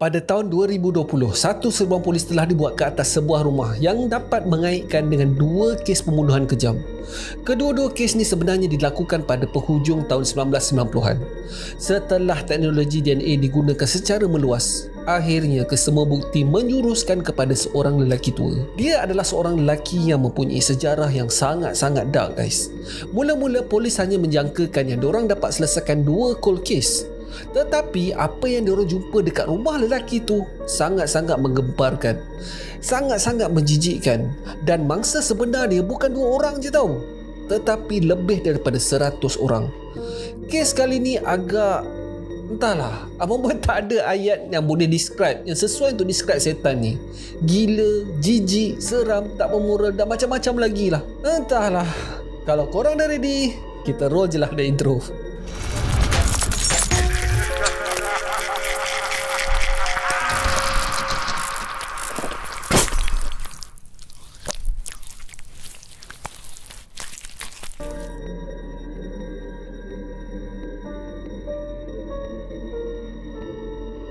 Pada tahun 2020, satu serbuan polis telah dibuat ke atas sebuah rumah yang dapat mengaitkan dengan dua kes pembunuhan kejam. Kedua-dua kes ni sebenarnya dilakukan pada penghujung tahun 1990-an. Setelah teknologi DNA digunakan secara meluas, akhirnya kesemua bukti menjuruskan kepada seorang lelaki tua. Dia adalah seorang lelaki yang mempunyai sejarah yang sangat-sangat dark, guys. Mula-mula polis hanya menjangkakan yang diorang dapat selesaikan dua cold case. Tetapi apa yang diorang jumpa dekat rumah lelaki tu sangat-sangat menggemparkan, sangat-sangat menjijikkan. Dan mangsa sebenar dia bukan dua orang je tau, tetapi lebih daripada 100 orang. Kes kali ni agak, entahlah, abang boy tak ada ayat yang boleh describe, yang sesuai untuk describe setan ni. Gila, jijik, seram, tak bermoral dan macam-macam lagi lah. Entahlah. Kalau korang dah ready, kita roll je lah the intro.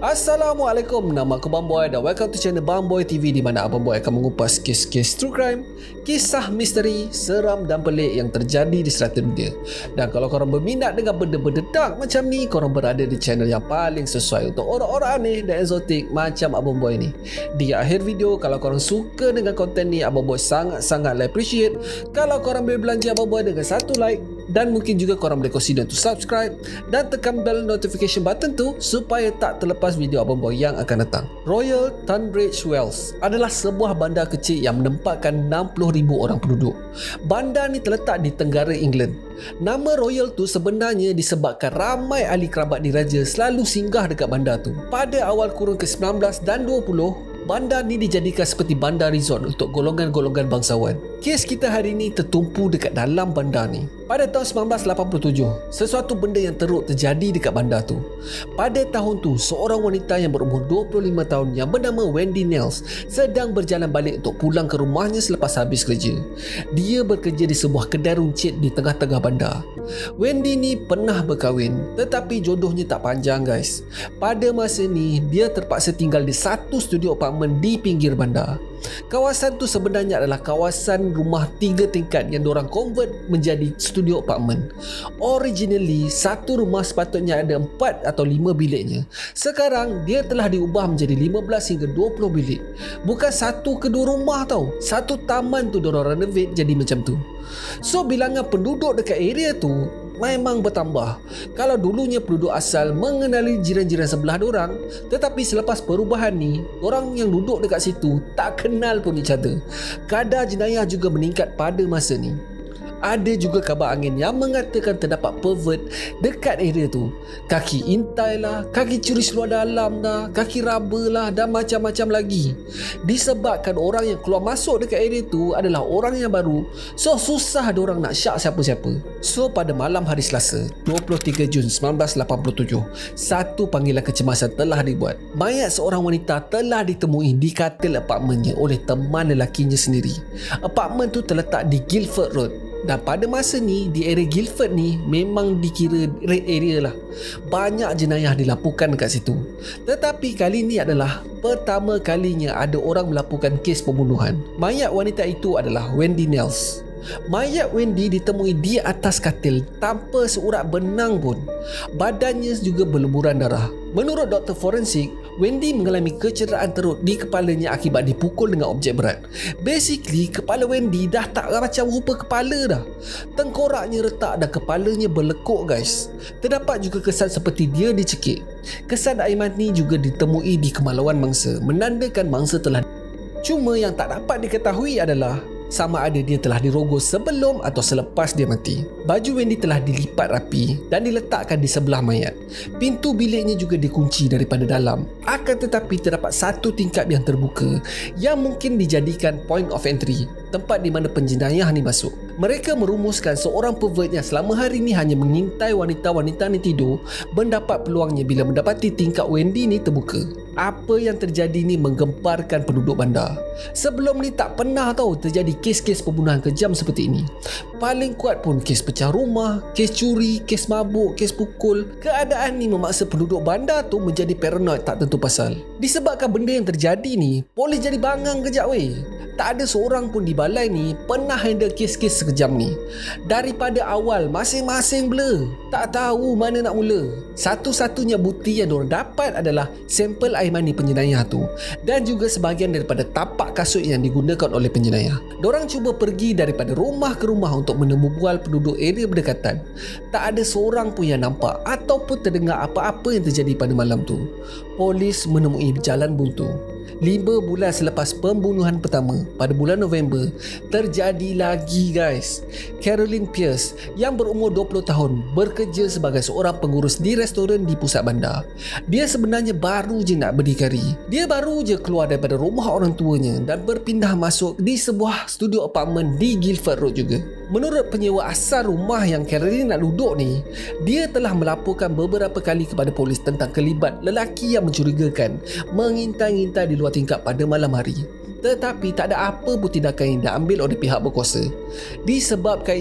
Assalamualaikum, nama aku Bang Boy dan welcome to channel Bang Boy TV, di mana Abang Boy akan mengupas kes-kes true crime, kisah misteri, seram dan pelik yang terjadi di strata dunia. Dan kalau korang berminat dengan benda-benda dark macam ni, korang berada di channel yang paling sesuai untuk orang-orang aneh dan eksotik macam Abang Boy ni. Di akhir video, kalau korang suka dengan konten ni, Abang Boy sangat-sangat appreciate kalau korang boleh belanja Abang Boy dengan satu like, dan mungkin juga korang boleh consider to subscribe dan tekan bell notification button tu supaya tak terlepas video Abang Boy yang akan datang. Royal Tunbridge Wells adalah sebuah bandar kecil yang menempatkan 60,000 orang penduduk. Bandar ni terletak di tenggara England. Nama Royal tu sebenarnya disebabkan ramai ahli kerabat diraja selalu singgah dekat bandar tu. Pada awal kurun ke-19 dan 20, bandar ni dijadikan seperti bandar resort untuk golongan-golongan bangsawan. Kes kita hari ni tertumpu dekat dalam bandar ni. Pada tahun 1987, sesuatu benda yang teruk terjadi dekat bandar tu. Pada tahun tu, seorang wanita yang berumur 25 tahun yang bernama Wendy Nels sedang berjalan balik untuk pulang ke rumahnya selepas habis kerja. Dia bekerja di sebuah kedai runcit di tengah-tengah bandar. Wendy ni pernah berkahwin, tetapi jodohnya tak panjang, guys. Pada masa ni, dia terpaksa tinggal di satu studio apartmen di pinggir bandar. Kawasan tu sebenarnya adalah kawasan rumah 3 tingkat yang diorang convert menjadi studio apartmen. Originally, satu rumah sepatutnya ada 4 atau 5 biliknya. Sekarang, dia telah diubah menjadi 15 hingga 20 bilik. Bukan satu ke dua rumah tau. Satu taman tu diorang renovate jadi macam tu. So, bilangan penduduk dekat area tu memang bertambah. Kalau dulunya penduduk asal mengenali jiran-jiran sebelah diorang, tetapi selepas perubahan ni, orang yang duduk dekat situ tak kenal pun each other. Kadar jenayah juga meningkat pada masa ni. Ada juga kabar angin yang mengatakan terdapat pervert dekat area tu. Kaki intai lah, kaki curi seluar dalam lah, kaki raba lah dan macam-macam lagi. Disebabkan orang yang keluar masuk dekat area tu adalah orang yang baru, so susah diorang nak syak siapa-siapa. So pada malam hari Selasa, 23 Jun 1987, satu panggilan kecemasan telah dibuat. Mayat seorang wanita telah ditemui di katil apartmennya oleh teman lelakinya sendiri. Apartmen tu terletak di Guildford Road. Dan pada masa ni, di area Guildford ni memang dikira red area lah. Banyak jenayah dilaporkan dekat situ. Tetapi kali ni adalah pertama kalinya ada orang melaporkan kes pembunuhan. Mayat wanita itu adalah Wendy Nels. Mayat Wendy ditemui di atas katil tanpa seurat benang pun. Badannya juga berleburan darah. Menurut doktor forensik, Wendy mengalami kecederaan teruk di kepalanya akibat dipukul dengan objek berat. Basically, kepala Wendy dah tak macam rupa kepala dah. Tengkoraknya retak dan kepalanya berlekuk, guys. Terdapat juga kesan seperti dia dicekik. Kesan air mani juga ditemui di kemaluan mangsa, menandakan mangsa telah. Cuma yang tak dapat diketahui adalah sama ada dia telah dirogoh sebelum atau selepas dia mati. Baju Wendy telah dilipat rapi dan diletakkan di sebelah mayat. Pintu biliknya juga dikunci daripada dalam. Akan tetapi terdapat satu tingkap yang terbuka yang mungkin dijadikan point of entry, tempat di mana penjenayah ni masuk. Mereka merumuskan seorang pervert yang selama hari ni hanya mengintai wanita-wanita ni tidur mendapat peluangnya bila mendapati tingkap Wendy ni terbuka. Apa yang terjadi ni menggemparkan penduduk bandar. Sebelum ni tak pernah tahu terjadi kes-kes pembunuhan kejam seperti ini. Paling kuat pun kes pecah rumah, kes curi, kes mabuk, kes pukul. Keadaan ni memaksa penduduk bandar tu menjadi paranoid tak tentu pasal. Disebabkan benda yang terjadi ni, polis jadi bangang kejap weh. Tak ada seorang pun di balai ni pernah handle kes-kes sekejam ni. Daripada awal masing-masing blur. Tak tahu mana nak mula. Satu-satunya bukti yang diorang dapat adalah sampel air mani penjenayah tu dan juga sebahagian daripada tapak kasut yang digunakan oleh penjenayah. Diorang cuba pergi daripada rumah ke rumah untuk menemubual penduduk area berdekatan. Tak ada seorang pun yang nampak ataupun terdengar apa-apa yang terjadi pada malam tu. Polis menemui jalan buntu. 5 bulan selepas pembunuhan pertama pada bulan November, terjadi lagi guys. Caroline Pierce yang berumur 20 tahun bekerja sebagai seorang pengurus di restoran di pusat bandar. Dia sebenarnya baru je nak berdikari. Dia baru je keluar daripada rumah orang tuanya dan berpindah masuk di sebuah studio apartmen di Guildford Road juga. Menurut penyewa asal rumah yang Caroline nak duduk ni, dia telah melaporkan beberapa kali kepada polis tentang kelibat lelaki yang mencurigakan mengintai-ngintai di luar tingkap pada malam hari. Tetapi tak ada apa pun tindakan yang diambil oleh pihak berkuasa. Disebabkan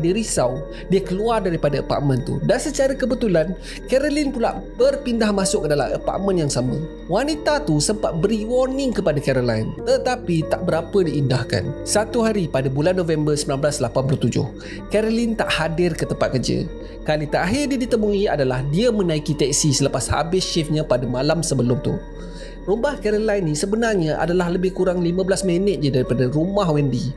dia risau, dia keluar daripada apartmen tu. Dan secara kebetulan, Caroline pula berpindah masuk ke dalam apartmen yang sama. Wanita tu sempat beri warning kepada Caroline, tetapi tak berapa diindahkan. Satu hari pada bulan November 1987, Caroline tak hadir ke tempat kerja. Kali terakhir dia ditemui adalah dia menaiki teksi selepas habis shiftnya pada malam sebelum tu. Rumah Caroline ni sebenarnya adalah lebih kurang 15 minit je daripada rumah Wendy.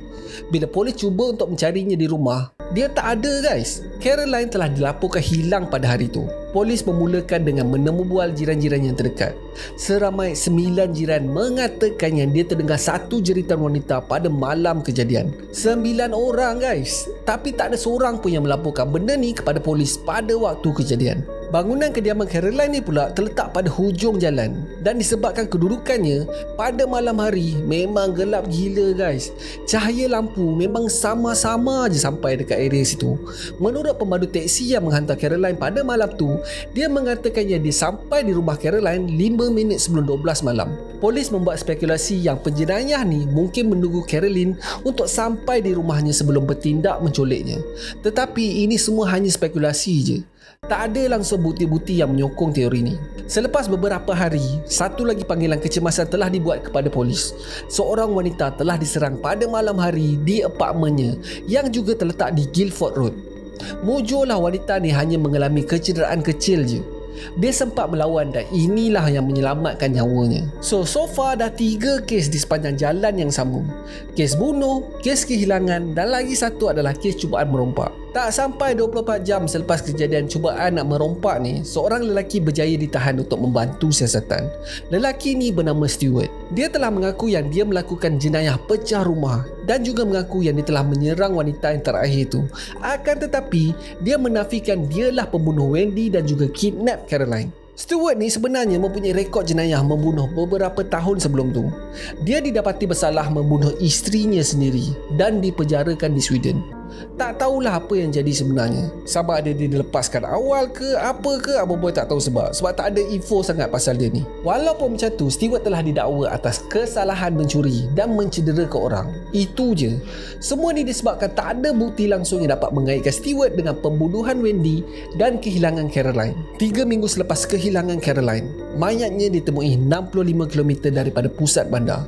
Bila polis cuba untuk mencarinya di rumah, dia tak ada guys. Caroline telah dilaporkan hilang pada hari tu. Polis memulakan dengan menemubual jiran-jiran yang terdekat. Seramai 9 jiran mengatakan yang dia terdengar satu jeritan wanita pada malam kejadian. 9 orang guys. Tapi tak ada seorang pun yang melaporkan benda ni kepada polis pada waktu kejadian. Bangunan kediaman Caroline ni pula terletak pada hujung jalan dan disebabkan kedudukannya pada malam hari memang gelap gila guys. Cahaya lampu memang sama-sama je sampai dekat area situ. Menurut pemandu teksi yang menghantar Caroline pada malam tu, dia mengatakan yang dia sampai di rumah Caroline 5 minit sebelum 12 malam. Polis membuat spekulasi yang penjenayah ni mungkin menunggu Caroline untuk sampai di rumahnya sebelum bertindak menculiknya. Tetapi ini semua hanya spekulasi je. Tak ada langsung bukti-bukti yang menyokong teori ni. Selepas beberapa hari, satu lagi panggilan kecemasan telah dibuat kepada polis. Seorang wanita telah diserang pada malam hari di apartmennya yang juga terletak di Guildford Road. Mujurlah wanita ni hanya mengalami kecederaan kecil je. Dia sempat melawan dan inilah yang menyelamatkan nyawanya. So far dah 3 kes di sepanjang jalan yang sama. Kes bunuh, kes kehilangan dan lagi satu adalah kes cubaan merompak. Tak sampai 24 jam selepas kejadian cubaan nak merompak ni, seorang lelaki berjaya ditahan untuk membantu siasatan. Lelaki ni bernama Stewart. Dia telah mengaku yang dia melakukan jenayah pecah rumah dan juga mengaku yang dia telah menyerang wanita yang terakhir tu. Akan tetapi, dia menafikan dialah pembunuh Wendy dan juga kidnap Caroline. Stewart ni sebenarnya mempunyai rekod jenayah membunuh beberapa tahun sebelum tu. Dia didapati bersalah membunuh isterinya sendiri dan dipenjarakan di Sweden. Tak tahulah apa yang jadi sebenarnya. Sama ada dia dilepaskan awal ke apa ke, Abang Boy tak tahu sebab tak ada info sangat pasal dia ni. Walaupun macam tu, Stewart telah didakwa atas kesalahan mencuri dan mencederai orang. Itu je. Semua ni disebabkan tak ada bukti langsung yang dapat mengaitkan Stewart dengan pembunuhan Wendy dan kehilangan Caroline. 3 minggu selepas kehilangan Caroline, mayatnya ditemui 65 km daripada pusat bandar.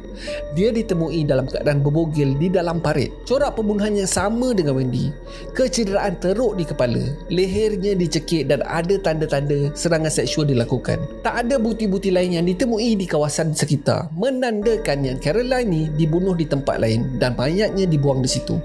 Dia ditemui dalam keadaan berbogel di dalam parit. Corak pembunuhan yang sama dengan Wendy. Kecederaan teruk di kepala, lehernya dicekik dan ada tanda-tanda serangan seksual dilakukan. Tak ada bukti-bukti lain yang ditemui di kawasan sekitar menandakan yang Caroline ni dibunuh di tempat lain dan mayatnya dibuang di situ.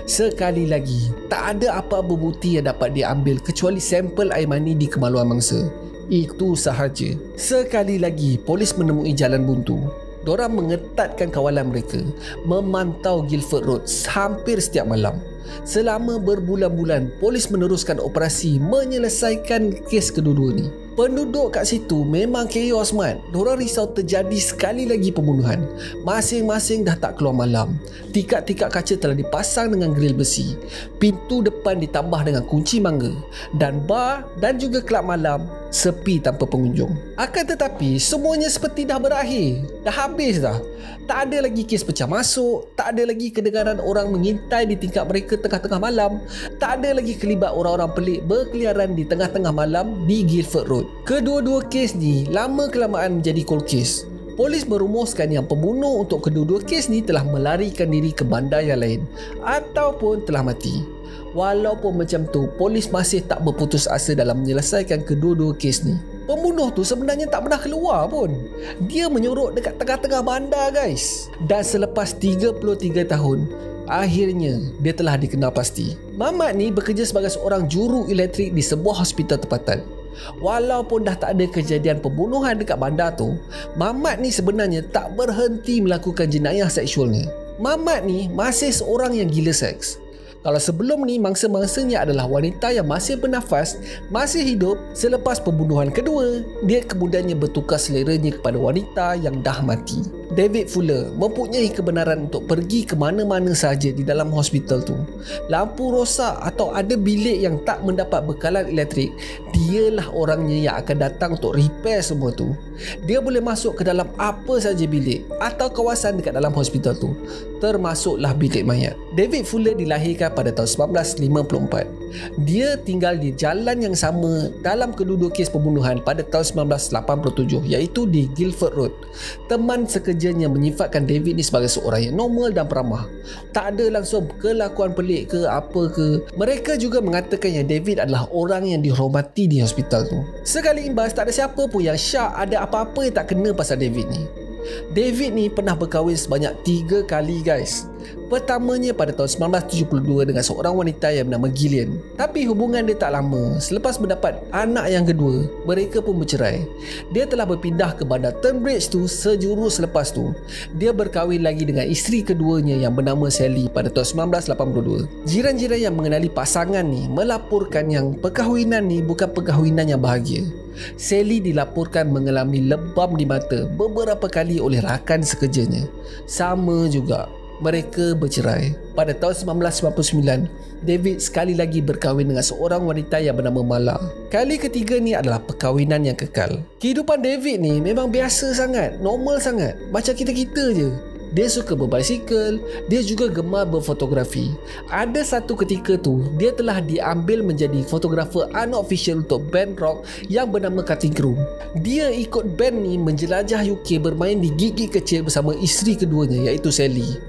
Sekali lagi, tak ada apa-apa bukti yang dapat diambil kecuali sampel air mani di kemaluan mangsa. Itu sahaja. Sekali lagi, polis menemui jalan buntu. Diorang mengetatkan kawalan mereka, memantau Guildford Road hampir setiap malam. Selama berbulan-bulan, polis meneruskan operasi menyelesaikan kes kedua-dua ni. Penduduk kat situ memang chaos, Mat. Diorang risau terjadi sekali lagi pembunuhan. Masing-masing dah tak keluar malam. Tikat-tikat kaca telah dipasang dengan grill besi. Pintu depan ditambah dengan kunci mangga. Dan bar dan juga kelab malam sepi tanpa pengunjung. Akan tetapi, semuanya seperti dah berakhir. Dah habis dah. Tak ada lagi kes pecah masuk. Tak ada lagi kedengaran orang mengintai di tingkap mereka tengah-tengah malam. Tak ada lagi kelibat orang-orang pelik berkeliaran di tengah-tengah malam di Guildford Road. Kedua-dua kes ni lama-kelamaan menjadi cold case. Polis merumuskan yang pembunuh untuk kedua-dua kes ni telah melarikan diri ke bandar yang lain ataupun telah mati. Walaupun macam tu, polis masih tak berputus asa dalam menyelesaikan kedua-dua kes ni. Pembunuh tu sebenarnya tak pernah keluar pun. Dia menyorok dekat tengah-tengah bandar, guys. Dan selepas 33 tahun, akhirnya dia telah dikenal pasti. Mamat ni bekerja sebagai seorang juru elektrik di sebuah hospital tempatan. Walaupun dah tak ada kejadian pembunuhan dekat bandar tu, Mamat ni sebenarnya tak berhenti melakukan jenayah seksualnya. Mamat ni masih seorang yang gila seks. Kalau sebelum ni mangsa-mangsanya adalah wanita yang masih bernafas, masih hidup, selepas pembunuhan kedua, dia kemudiannya bertukar seleranya kepada wanita yang dah mati. David Fuller mempunyai kebenaran untuk pergi ke mana-mana sahaja di dalam hospital tu. Lampu rosak atau ada bilik yang tak mendapat bekalan elektrik, dialah orangnya yang akan datang untuk repair semua tu. Dia boleh masuk ke dalam apa saja bilik atau kawasan dekat dalam hospital tu, termasuklah bilik mayat. David Fuller dilahirkan pada tahun 1954. Dia tinggal di jalan yang sama dalam kedua-dua kes pembunuhan pada tahun 1987, iaitu di Guildford Road. Teman sekerjanya menyifatkan David ni sebagai seorang yang normal dan peramah. Tak ada langsung kelakuan pelik ke apa ke. Mereka juga mengatakan yang David adalah orang yang dihormati di hospital tu. Sekali imbas, tak ada siapa pun yang syak ada apa-apa yang tak kena pasal David ni. David ni pernah berkahwin sebanyak 3 kali, guys. Pertamanya pada tahun 1972 dengan seorang wanita yang bernama Gillian. Tapi hubungan dia tak lama. Selepas mendapat anak yang kedua, mereka pun bercerai. Dia telah berpindah ke bandar Tunbridge tu sejurus selepas tu. Dia berkahwin lagi dengan isteri keduanya yang bernama Sally pada tahun 1982. Jiran-jiran yang mengenali pasangan ni melaporkan yang perkahwinan ni bukan perkahwinan yang bahagia. Sally dilaporkan mengalami lebam di mata beberapa kali oleh rakan sekerjanya. Sama juga, mereka bercerai. Pada tahun 1999, David sekali lagi berkahwin dengan seorang wanita yang bernama Mala. Kali ketiga ni adalah perkahwinan yang kekal. Kehidupan David ni memang biasa sangat, normal sangat, macam kita-kita je. Dia suka berbasikal, dia juga gemar berfotografi. Ada satu ketika tu, dia telah diambil menjadi fotografer unofficial untuk band rock yang bernama Cutting Crew. Dia ikut band ni menjelajah UK bermain di gig-gig kecil bersama isteri keduanya, iaitu Sally.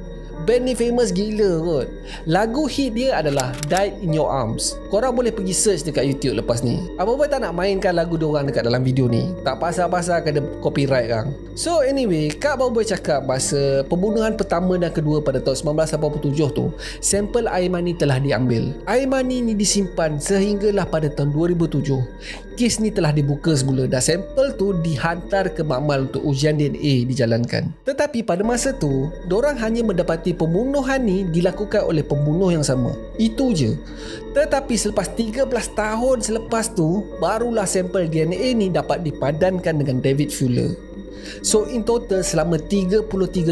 Band ni famous gila kot. Lagu hit dia adalah Died in Your Arms. Korang boleh pergi search dekat YouTube lepas ni. Apa-apa tak nak mainkan lagu diorang dekat dalam video ni. Tak pasal-pasal kena copyright kan. So anyway, Kak Bawboy cakap masa pembunuhan pertama dan kedua pada tahun 1987 tu, sampel air mani telah diambil. Air mani ni disimpan sehinggalah pada tahun 2007. Kes ni telah dibuka semula dan sampel tu dihantar ke makmal untuk ujian DNA dijalankan. Tetapi pada masa tu, dorang hanya mendapati pembunuhan ni dilakukan oleh pembunuh yang sama. Itu je. Tetapi selepas 13 tahun selepas tu, barulah sampel DNA ni dapat dipadankan dengan David Fuller. So in total selama 33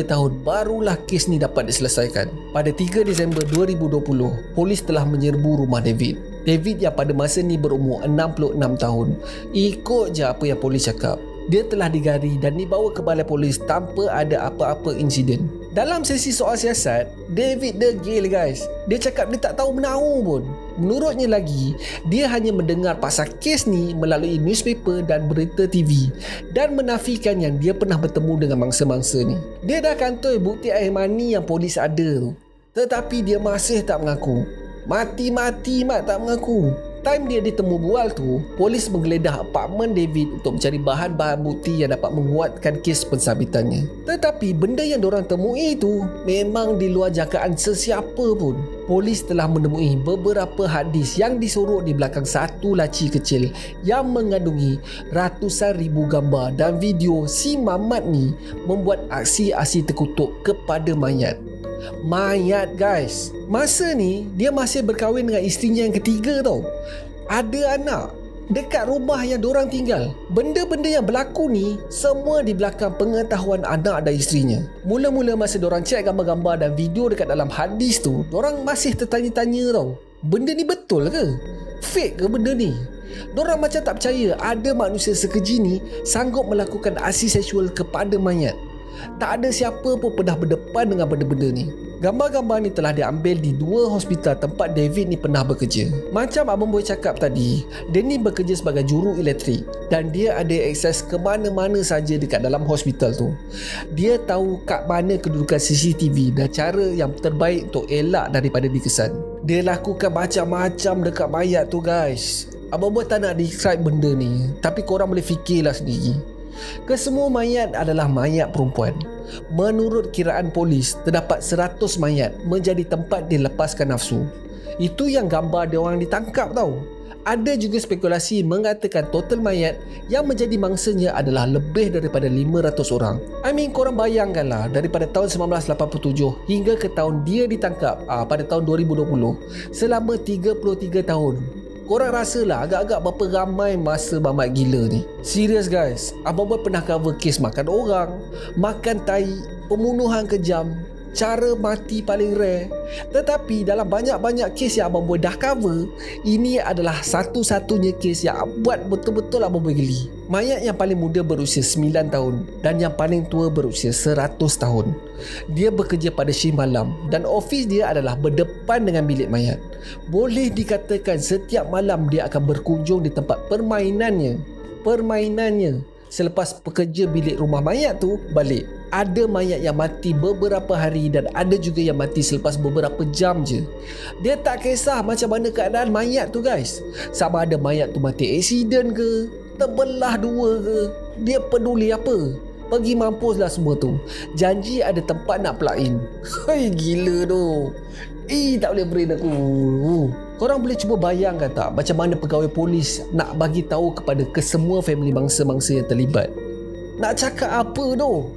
tahun barulah kes ni dapat diselesaikan. Pada 3 Disember 2020, polis telah menyerbu rumah David. David yang pada masa ni berumur 66 tahun. Ikut je apa yang polis cakap. Dia telah digari dan dibawa ke balai polis tanpa ada apa-apa insiden. Dalam sesi soal siasat, David degil, guys. Dia cakap dia tak tahu menahu pun. Menurutnya lagi, dia hanya mendengar pasal kes ni melalui newspaper dan berita TV dan menafikan yang dia pernah bertemu dengan mangsa-mangsa ni. Dia dah kantoi bukti air mani yang polis ada tu. Tetapi dia masih tak mengaku. Mati-mati mat tak mengaku. Time dia ditemu bual tu, polis menggeledah apartmen David untuk mencari bahan-bahan bukti yang dapat menguatkan kes pensabitannya. Tetapi benda yang diorang temui tu memang di luar jangkaan sesiapa pun. Polis telah menemui beberapa hadis yang disorok di belakang satu laci kecil yang mengandungi ratusan ribu gambar dan video si Mamat ni membuat aksi-aksi terkutuk kepada mayat. Mayat guys. Masa ni dia masih berkahwin dengan isterinya yang ketiga tau. Ada anak dekat rumah yang diorang tinggal. Benda-benda yang berlaku ni semua di belakang pengetahuan anak dan isterinya. Mula-mula masa diorang cek gambar-gambar dan video dekat dalam hadis tu, diorang masih tertanya-tanya tau, benda ni betul ke? Fake ke benda ni? Diorang macam tak percaya ada manusia sekeji ni sanggup melakukan aksi seksual kepada mayat. Tak ada siapa pun pernah berdepan dengan benda-benda ni. Gambar-gambar ni telah diambil di 2 hospital tempat David ni pernah bekerja. Macam Abang Boy cakap tadi, dia ni bekerja sebagai juru elektrik dan dia ada akses ke mana-mana saja dekat dalam hospital tu. Dia tahu kat mana kedudukan CCTV dan cara yang terbaik untuk elak daripada dikesan. Dia lakukan macam-macam dekat mayat tu guys. Abang Boy tak nak describe benda ni, tapi korang boleh fikirlah sendiri. Kesemua mayat adalah mayat perempuan. Menurut kiraan polis, terdapat 100 mayat menjadi tempat dilepaskan nafsu. Itu yang gambar dia orang ditangkap tau. Ada juga spekulasi mengatakan total mayat yang menjadi mangsanya adalah lebih daripada 500 orang. Korang bayangkanlah, daripada tahun 1987 hingga ke tahun dia ditangkap pada tahun 2020, selama 33 tahun. Korang rasalah agak-agak berapa ramai masa mamat gila ni. Serius guys, Abang Boy pernah cover kes makan orang, makan tai, pembunuhan kejam, cara mati paling rare. Tetapi dalam banyak-banyak kes yang Abang Boy dah cover, ini adalah satu-satunya kes yang buat betul-betul Abang Boy geli. Mayat yang paling muda berusia 9 tahun dan yang paling tua berusia 100 tahun. Dia bekerja pada shift malam dan ofis dia adalah berdepan dengan bilik mayat. Boleh dikatakan setiap malam dia akan berkunjung di tempat permainannya. Selepas pekerja bilik rumah mayat tu balik. Ada mayat yang mati beberapa hari dan ada juga yang mati selepas beberapa jam je. Dia tak kisah macam mana keadaan mayat tu guys. Sama ada mayat tu mati aksiden ke, terbelah dua ke, dia peduli apa? Pergi mampuslah semua tu. Janji ada tempat nak plug in. Hei, gila tu. Tak boleh brain aku. Korang boleh cuba bayangkan tak macam mana pegawai polis nak bagi tahu kepada kesemua family mangsa-mangsa yang terlibat. Nak cakap apa tu?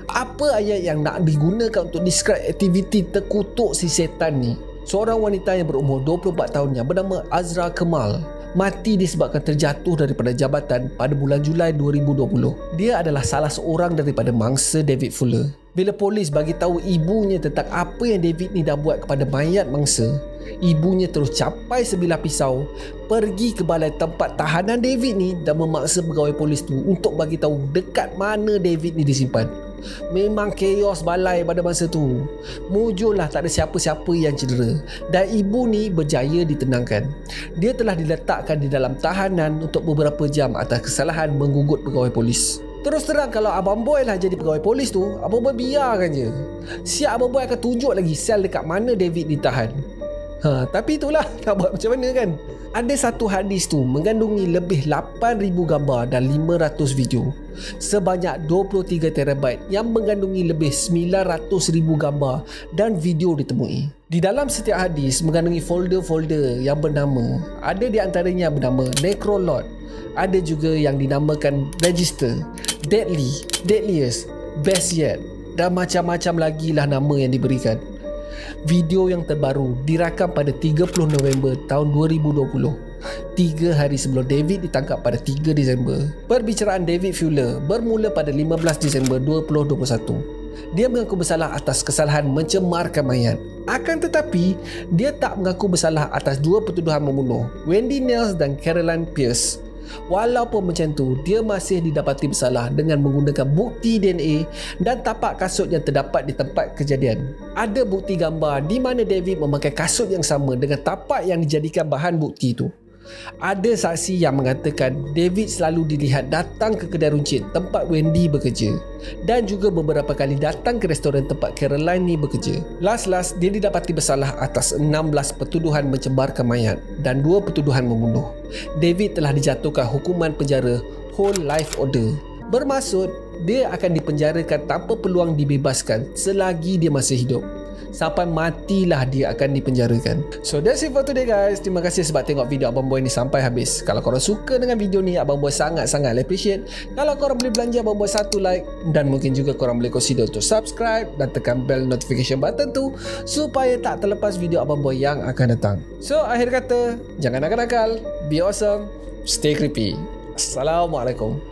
Apa ayat yang nak digunakan untuk describe aktiviti terkutuk si setan ni? Seorang wanita yang berumur 24 tahun yang bernama Azra Kemal mati disebabkan terjatuh daripada jabatan pada bulan Julai 2020. Dia adalah salah seorang daripada mangsa David Fuller. Bila polis bagi tahu ibunya tentang apa yang David ni dah buat kepada mayat mangsa, ibunya terus capai sebilah pisau, pergi ke balai tempat tahanan David ni dan memaksa pegawai polis tu untuk bagi tahu dekat mana David ni disimpan. Memang chaos balai pada masa tu. Mujurlah tak ada siapa-siapa yang cedera dan ibu ni berjaya ditenangkan. Dia telah diletakkan di dalam tahanan untuk beberapa jam atas kesalahan menggugut pegawai polis. Terus terang, kalau Abang Boy lah jadi pegawai polis tu, Abang Boy biarkan je. Siap Abang Boy akan tunjuk lagi sel dekat mana David ditahan. Tapi itulah, nak buat macam mana kan? Ada satu hadis tu mengandungi lebih 8,000 gambar dan 500 video. Sebanyak 23 terabyte yang mengandungi lebih 900,000 gambar dan video ditemui. Di dalam setiap hadis mengandungi folder-folder yang bernama. Ada di antaranya yang bernama Necrolord. Ada juga yang dinamakan Register, Deadly, Deadliest, Best Yet dan macam-macam lagi lah nama yang diberikan. Video yang terbaru dirakam pada 30 November tahun 2020, 3 hari sebelum David ditangkap pada 3 Disember. Perbicaraan David Fuller bermula pada 15 Disember 2021. Dia mengaku bersalah atas kesalahan mencemarkan mayat. Akan tetapi, dia tak mengaku bersalah atas 2 pertuduhan membunuh, Wendy Nels dan Caroline Pierce. Walaupun macam tu, dia masih didapati bersalah dengan menggunakan bukti DNA dan tapak kasut yang terdapat di tempat kejadian. Ada bukti gambar di mana David memakai kasut yang sama dengan tapak yang dijadikan bahan bukti itu. Ada saksi yang mengatakan David selalu dilihat datang ke kedai runcit tempat Wendy bekerja dan juga beberapa kali datang ke restoran tempat Caroline ni bekerja. Last dia didapati bersalah atas 16 pertuduhan mencemarkan mayat dan 2 pertuduhan membunuh. David telah dijatuhkan hukuman penjara whole life order. Bermaksud dia akan dipenjarakan tanpa peluang dibebaskan selagi dia masih hidup. sampai matilah dia akan dipenjarakan. So that's it for today guys. Terima kasih sebab tengok video Abang Boy ni sampai habis. Kalau korang suka dengan video ni, Abang Boy sangat-sangat appreciate kalau korang boleh belanja Abang Boy satu like, dan mungkin juga korang boleh consider untuk subscribe dan tekan bell notification button tu supaya tak terlepas video Abang Boy yang akan datang. So akhir kata, jangan nakal-nakal, be awesome, stay creepy. Assalamualaikum.